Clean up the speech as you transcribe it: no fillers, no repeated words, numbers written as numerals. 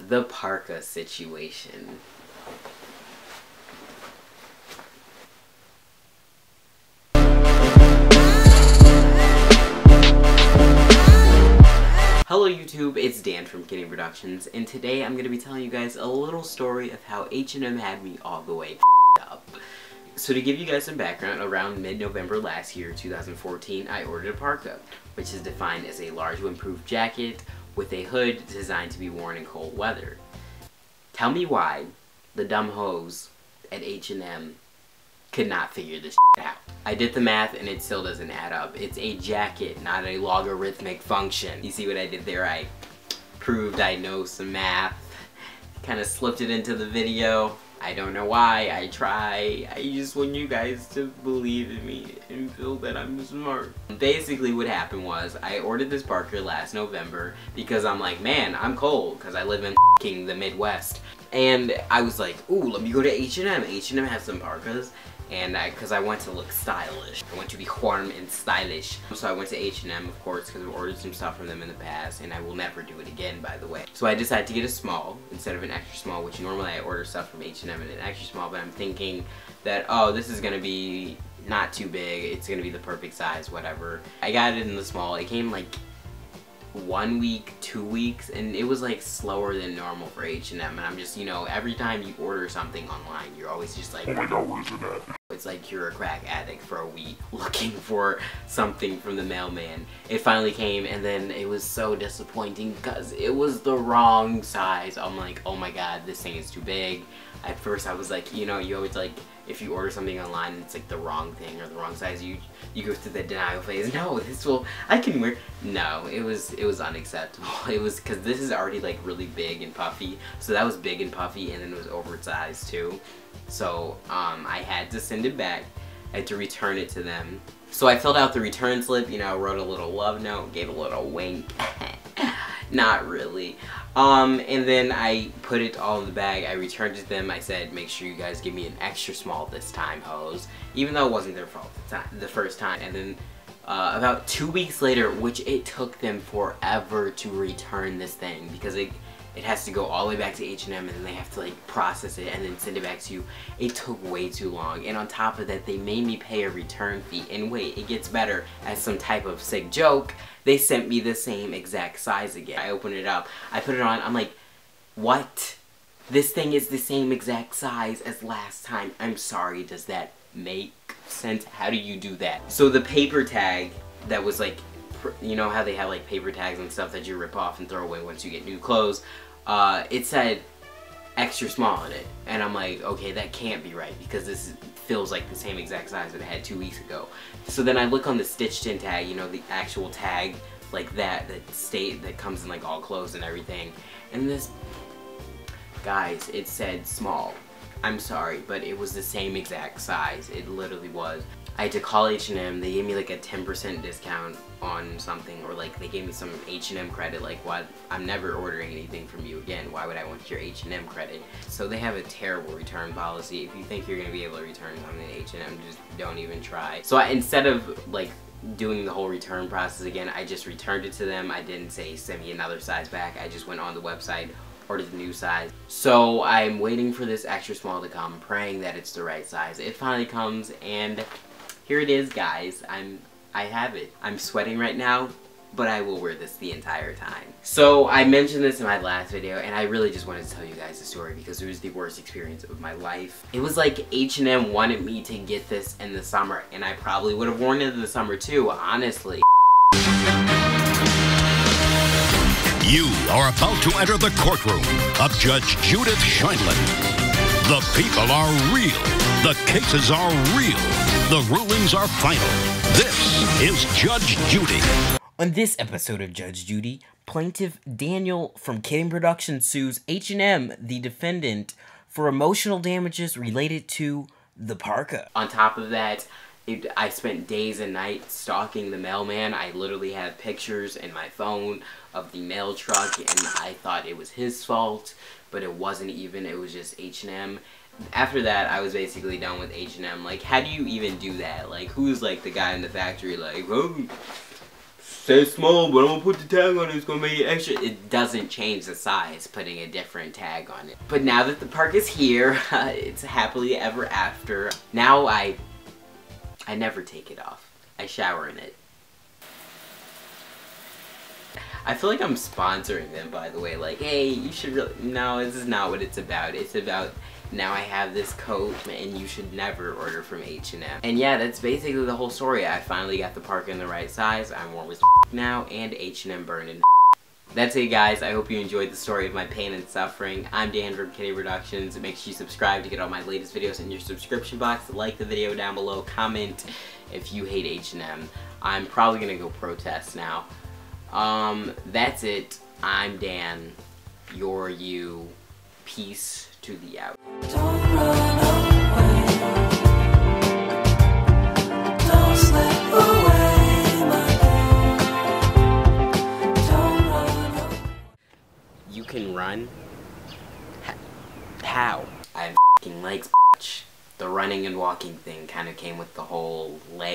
The Parka situation. Hello YouTube, it's Dan from KiddingProductions, and today I'm going to be telling you guys a little story of how H&M had me all the way up. So to give you guys some background, around mid-November last year, 2014, I ordered a parka, which is defined as a large windproof jacket with a hood designed to be worn in cold weather. Tell me why the dumb hoes at H&M could not figure this out. I did the math and it still doesn't add up. It's a jacket, not a logarithmic function. You see what I did there? I proved I know some math. Kind of slipped it into the video. I don't know why. I try. I just want you guys to believe in me and feel that I'm smart. Basically what happened was I ordered this Parka last November because I'm like, man, I'm cold because I live in the Midwest. And I was like, ooh, let me go to H&M. H&M has some parkas. And because I want to look stylish. I want to be warm and stylish. So I went to H&M, of course, because I've ordered some stuff from them in the past, and I will never do it again, by the way. So I decided to get a small instead of an extra small, which normally I order stuff from H&M in an extra small, but I'm thinking that, oh, this is going to be not too big. It's going to be the perfect size, whatever. I got it in the small. It came like 1 week, 2 weeks, and it was like slower than normal for H&M, and I'm just, you know, every time you order something online, you're always just like, oh my god, what is it at? It's like you're a crack addict for a week looking for something from the mailman. It finally came, and then it was so disappointing because it was the wrong size. I'm like, oh my god, this thing is too big. At first I was like, you know, you always like, if you order something online and it's like the wrong thing or the wrong size, you go through the denial phase. No, this will, I can wear. No, it was unacceptable. It was because this is already like really big and puffy, so that was big and puffy, and then it was oversized too. So I had to send it back. I had to return it to them. So I filled out the return slip, you know, wrote a little love note, gave a little wink. Not really. And then I put it all in the bag. I returned it to them. I said, make sure you guys give me an extra small this time, hoes. Even though it wasn't their fault the first time. And then about 2 weeks later, which it took them forever to return this thing because it has to go all the way back to H&M, and then they have to like process it and then send it back to you. It took way too long, and on top of that, they made me pay a return fee. And wait, it gets better. As some type of sick joke, they sent me the same exact size again. I opened it up, I put it on, I'm like, what? This thing is the same exact size as last time. I'm sorry, does that make sense? How do you do that? So the paper tag that was like, you know how they have like paper tags and stuff that you rip off and throw away once you get new clothes? It said extra small on it, and I'm like, okay, that can't be right because this feels like the same exact size that I had 2 weeks ago. So then I look on the stitched in tag, you know, the actual tag like that comes in like all clothes and everything, and this, guys, it said small. I'm sorry, but it was the same exact size. It literally was. I had to call H&M. They gave me like a 10% discount on something, or like they gave me some H&M credit. Like, what? I'm never ordering anything from you again. Why would I want your H&M credit? So they have a terrible return policy. If you think you're gonna be able to return something to H&M, just don't even try. So instead of like doing the whole return process again, I just returned it to them. I didn't say send me another size back. I just went on the website, ordered the new size. So I'm waiting for this extra small to come, praying that it's the right size. It finally comes, and here it is, guys. I have it. I'm sweating right now, but I will wear this the entire time. So I mentioned this in my last video, and I really just wanted to tell you guys the story because it was the worst experience of my life. It was like H&M wanted me to get this in the summer, and I probably would have worn it in the summer too, honestly. You are about to enter the courtroom of Judge Judith Scheindlin. The people are real. The cases are real. The rulings are final. This is Judge Judy. On this episode of Judge Judy, plaintiff Daniel from KiddingProductions sues H&M, the defendant, for emotional damages related to the parka. On top of that, I spent days and nights stalking the mailman. I literally have pictures in my phone of the mail truck, and I thought it was his fault, but it wasn't even. It was just H&M. After that, I was basically done with H&M. Like, how do you even do that? Like, who's like the guy in the factory like, oh, says small, but I'm gonna put the tag on it, it's gonna make it extra. It doesn't change the size, putting a different tag on it. But now that the park is here, it's happily ever after. Now I never take it off. I shower in it. I feel like I'm sponsoring them, by the way. Like, hey, you should really... No, this is not what it's about. It's about, now I have this coat, and you should never order from H&M. And yeah, that's basically the whole story. I finally got the Parka in the right size. I'm warm as now, and H&M burning. That's it, guys. I hope you enjoyed the story of my pain and suffering. I'm Dan from KiddingProductions. Make sure you subscribe to get all my latest videos in your subscription box. Like the video down below. Comment if you hate H&M. I'm probably gonna go protest now. That's it. I'm Dan. You're you. Peace to the out. Don't run away. Don't slip away, my dear. Don't run away. You can run? How? I have f***ing legs, bitch. The running and walking thing kind of came with the whole leg.